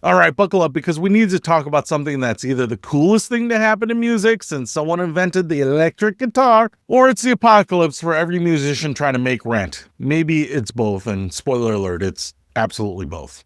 All right, buckle up because we need to talk about something that's either the coolest thing to happen in music since someone invented the electric guitar, or it's the apocalypse for every musician trying to make rent. Maybe it's both, and spoiler alert, it's absolutely both.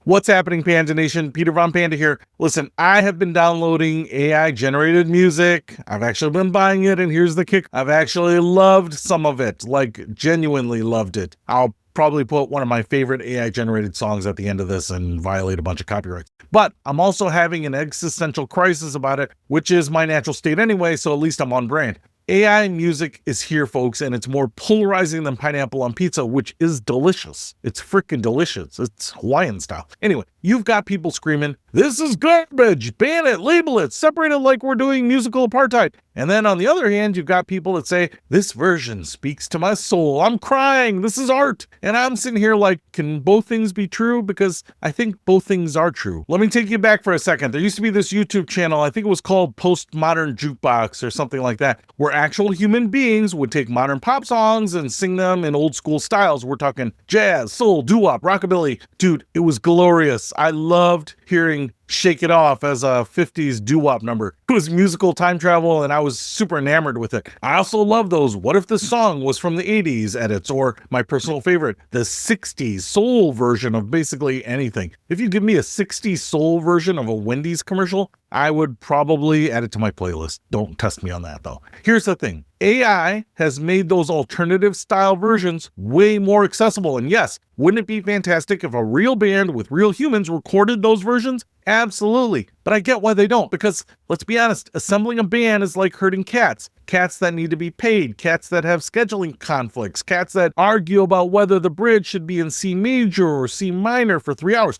What's happening, Panda Nation? Peter Von Panda here. Listen, I have been downloading AI-generated music. I've actually been buying it, and here's the kick. I've actually loved some of it, like genuinely loved it. I'll probably put one of my favorite AI-generated songs at the end of this and violate a bunch of copyrights. But I'm also having an existential crisis about it, which is my natural state anyway, so at least I'm on brand. AI music is here, folks, and it's more polarizing than pineapple on pizza, which is delicious. It's freaking delicious. It's Hawaiian style. Anyway, you've got people screaming, "This is garbage! Ban it, label it, separate it like we're doing musical apartheid." And then on the other hand, you've got people that say, "This version speaks to my soul. I'm crying. This is art." And I'm sitting here like, can both things be true? Because I think both things are true. Let me take you back for a second. There used to be this YouTube channel, I think it was called Postmodern Jukebox or something like that, where actual human beings would take modern pop songs and sing them in old school styles. We're talking jazz, soul, doo-wop, rockabilly. Dude, it was glorious. I loved hearing Shake It Off as a 50s doo-wop number. It was musical time travel and I was super enamored with it. I also love those "What If This Song Was From the 80s" edits, or my personal favorite, the 60s soul version of basically anything. If you give me a 60s soul version of a Wendy's commercial, I would probably add it to my playlist. Don't test me on that though. Here's the thing. AI has made those alternative style versions way more accessible. And yes, wouldn't it be fantastic if a real band with real humans recorded those versions? Absolutely. But I get why they don't, because let's be honest, assembling a band is like herding cats. Cats that need to be paid, cats that have scheduling conflicts, cats that argue about whether the bridge should be in C major or C minor for 3 hours.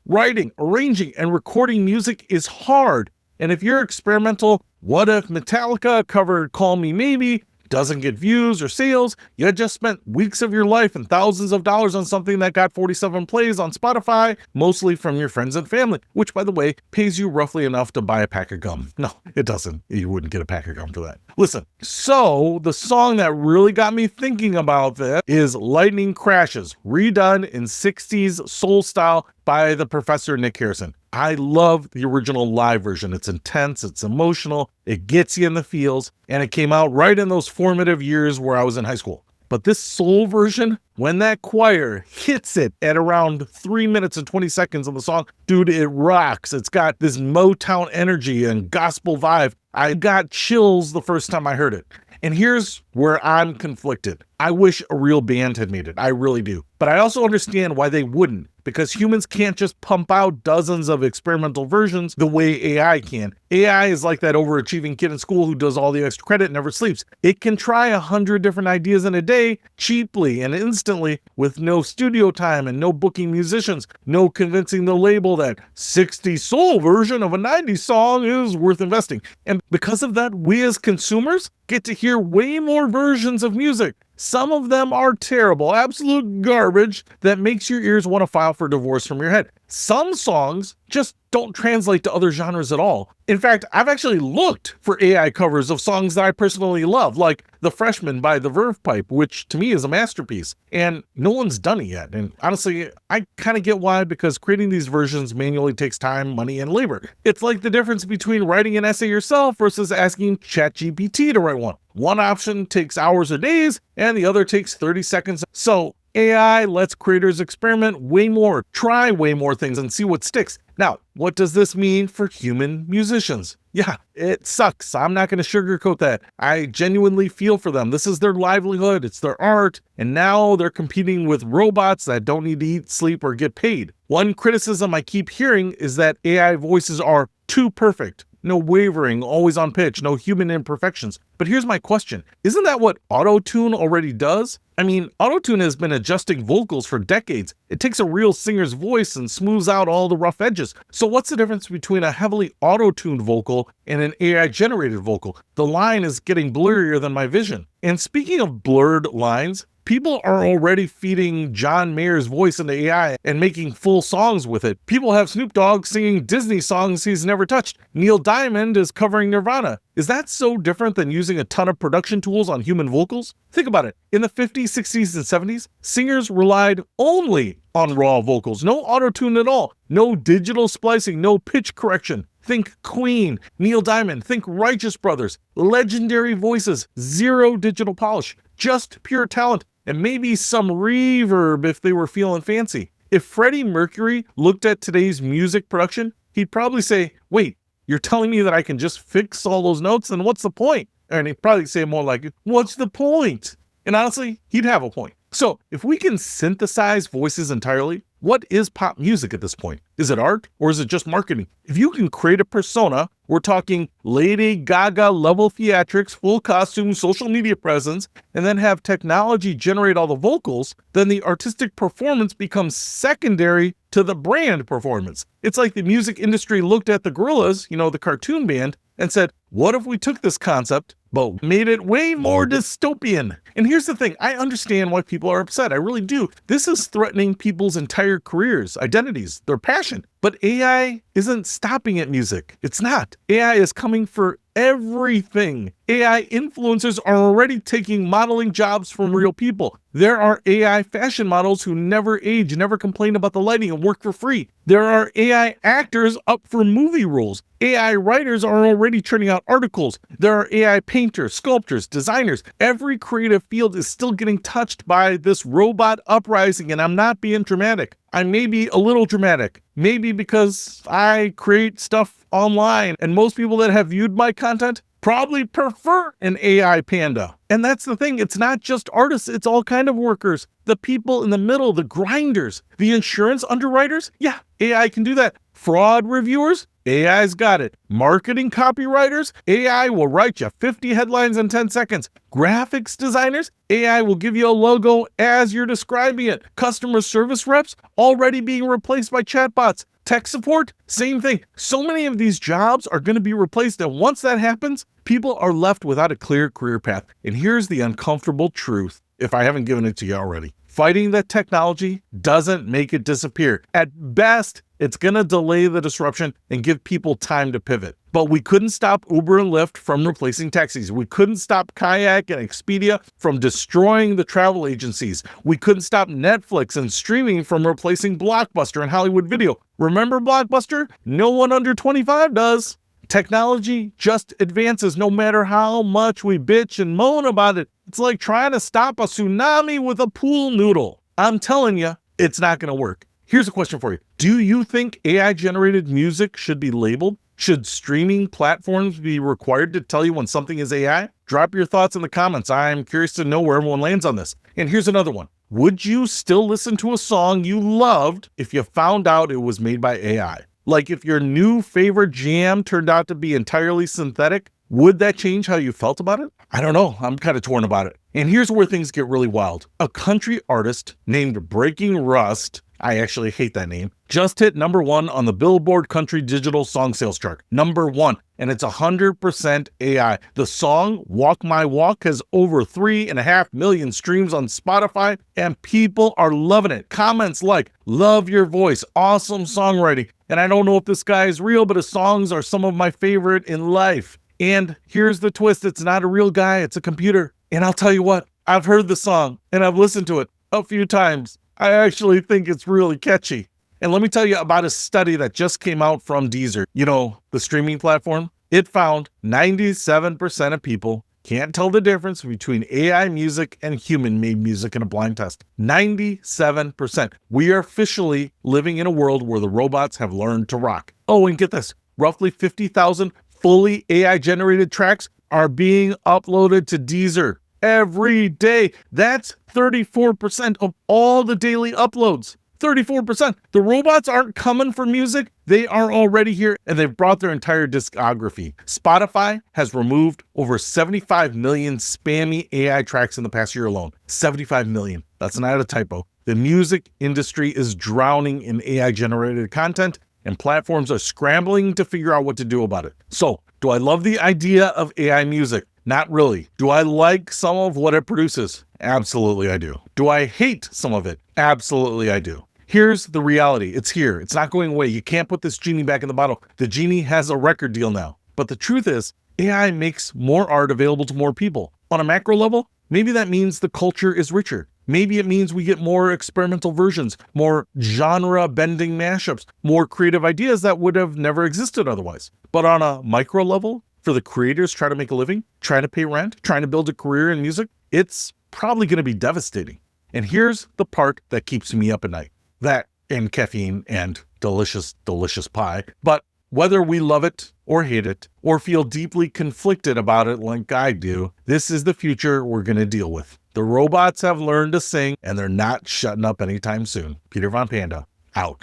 Writing, arranging, and recording music is hard. And if you're experimental, what if Metallica covered "Call Me Maybe" doesn't get views or sales? You just spent weeks of your life and thousands of dollars on something that got 47 plays on Spotify, mostly from your friends and family, which, by the way, pays you roughly enough to buy a pack of gum. No, it doesn't. You wouldn't get a pack of gum for that. Listen, so the song that really got me thinking about this is "Lightning Crashes," redone in 60s soul style by the Professor Nick Harrison. I love the original live version. It's intense, it's emotional, it gets you in the feels, and it came out right in those formative years where I was in high school. But this soul version, when that choir hits it at around 3 minutes and 20 seconds of the song, dude, it rocks. It's got this Motown energy and gospel vibe. I got chills the first time I heard it. And here's where I'm conflicted. I wish a real band had made it. I really do. But I also understand why they wouldn't, because humans can't just pump out dozens of experimental versions the way AI can. AI is like that overachieving kid in school who does all the extra credit and never sleeps. It can try 100 different ideas in a day cheaply and instantly with no studio time and no booking musicians, no convincing the label that 60 soul version of a 90s song is worth investing. And because of that, we as consumers get to hear way more versions of music. Some of them are terrible, absolute garbage that makes your ears want to file for divorce from your head. Some songs just don't translate to other genres at all. In fact, I've actually looked for AI covers of songs that I personally love, like "The Freshman" by the Verve Pipe, which to me is a masterpiece, and no one's done it yet. And honestly, I kind of get why, because creating these versions manually takes time, money, and labor. It's like the difference between writing an essay yourself versus asking ChatGPT to write one. One option takes hours or days, and the other takes 30 seconds. So AI lets creators experiment way more, try way more things, and see what sticks. Now, what does this mean for human musicians? Yeah, it sucks. I'm not going to sugarcoat that. I genuinely feel for them. This is their livelihood. It's their art. And now they're competing with robots that don't need to eat, sleep, or get paid. One criticism I keep hearing is that AI voices are too perfect. No wavering, always on pitch, no human imperfections. But here's my question. Isn't that what auto-tune already does? I mean, auto-tune has been adjusting vocals for decades. It takes a real singer's voice and smooths out all the rough edges. So what's the difference between a heavily auto-tuned vocal and an AI-generated vocal? The line is getting blurrier than my vision. And speaking of blurred lines, People are already feeding John Mayer's voice into AI and making full songs with it. People have Snoop Dogg singing Disney songs he's never touched. Neil Diamond is covering Nirvana. Is that so different than using a ton of production tools on human vocals? Think about it. In the 50s, 60s, and 70s, singers relied only on raw vocals. No auto-tune at all. No digital splicing, no pitch correction. Think Queen, Neil Diamond, think Righteous Brothers. Legendary voices, zero digital polish, just pure talent, and maybe some reverb if they were feeling fancy. If Freddie Mercury looked at today's music production, he'd probably say, wait, you're telling me that I can just fix all those notes? Then what's the point? And he'd probably say more like, what's the point? And honestly, he'd have a point. So if we can synthesize voices entirely, what is pop music at this point? Is it art or is it just marketing? If you can create a persona, we're talking Lady Gaga level theatrics, full costume, social media presence, and then have technology generate all the vocals, then the artistic performance becomes secondary to the brand performance. It's like the music industry looked at the Gorillaz, the cartoon band, and said, what if we took this concept, but made it way more dystopian? And here's the thing, I understand why people are upset. I really do. This is threatening people's entire careers, identities, their passion. But AI isn't stopping at music. It's not. AI is coming for everything. AI influencers are already taking modeling jobs from real people. There are AI fashion models who never age, never complain about the lighting, and work for free. There are AI actors up for movie roles. AI writers are already churning out articles. There are AI painters, sculptors, designers. Every creative field is still getting touched by this robot uprising, and I'm not being dramatic. I may be a little dramatic, maybe because I create stuff online, and most people that have viewed my content probably prefer an AI panda. And that's the thing, it's not just artists, it's all kind of workers. The people in the middle, the grinders, the insurance underwriters, yeah, AI can do that. Fraud reviewers, AI's got it. Marketing copywriters, AI will write you 50 headlines in 10 seconds. Graphics designers, AI will give you a logo as you're describing it. Customer service reps, already being replaced by chatbots. Tech support, same thing. So many of these jobs are going to be replaced, and once that happens, people are left without a clear career path. And here's the uncomfortable truth, if I haven't given it to you already. Fighting that technology doesn't make it disappear. At best, it's going to delay the disruption and give people time to pivot. But we couldn't stop Uber and Lyft from replacing taxis. We couldn't stop Kayak and Expedia from destroying the travel agencies. We couldn't stop Netflix and streaming from replacing Blockbuster and Hollywood Video. Remember Blockbuster? No one under 25 does. Technology just advances no matter how much we bitch and moan about it. It's like trying to stop a tsunami with a pool noodle. I'm telling you, it's not going to work. Here's a question for you. Do you think AI-generated music should be labeled? Should streaming platforms be required to tell you when something is AI? Drop your thoughts in the comments. I'm curious to know where everyone lands on this. And here's another one. Would you still listen to a song you loved if you found out it was made by AI? Like if your new favorite jam turned out to be entirely synthetic, would that change how you felt about it? I don't know. I'm kind of torn about it. And here's where things get really wild. A country artist named Breaking Rust, I actually hate that name, just hit #1 on the Billboard Country Digital Song Sales Chart. #1. And it's 100% AI. The song, Walk My Walk, has over 3.5 million streams on Spotify, and people are loving it. Comments like, love your voice, awesome songwriting. And I don't know if this guy is real, but his songs are some of my favorite in life. And here's the twist, it's not a real guy, it's a computer. And I'll tell you what, I've heard the song and I've listened to it a few times. I actually think it's really catchy. And let me tell you about a study that just came out from Deezer, the streaming platform. It found 97% of people can't tell the difference between AI music and human-made music in a blind test. 97%. We are officially living in a world where the robots have learned to rock. Oh, and get this, roughly 50,000 fully AI-generated tracks are being uploaded to Deezer every day. That's 34% of all the daily uploads. 34%. The robots aren't coming for music. They are already here, and they've brought their entire discography. Spotify has removed over 75 million spammy AI tracks in the past year alone. 75 million. That's not a typo. The music industry is drowning in AI-generated content, and platforms are scrambling to figure out what to do about it. So, do I love the idea of AI music? Not really. Do I like some of what it produces? Absolutely I do. Do I hate some of it? Absolutely I do. Here's the reality. It's here. It's not going away. You can't put this genie back in the bottle. The genie has a record deal now. But the truth is, AI makes more art available to more people. On a macro level, maybe that means the culture is richer. Maybe it means we get more experimental versions, more genre-bending mashups, more creative ideas that would have never existed otherwise. But on a micro level, for the creators trying to make a living, trying to pay rent, trying to build a career in music, it's probably going to be devastating. And here's the part that keeps me up at night. That and caffeine and delicious, delicious pie. But whether we love it or hate it or feel deeply conflicted about it like I do, this is the future we're going to deal with. The robots have learned to sing and they're not shutting up anytime soon. Peter Von Panda, out.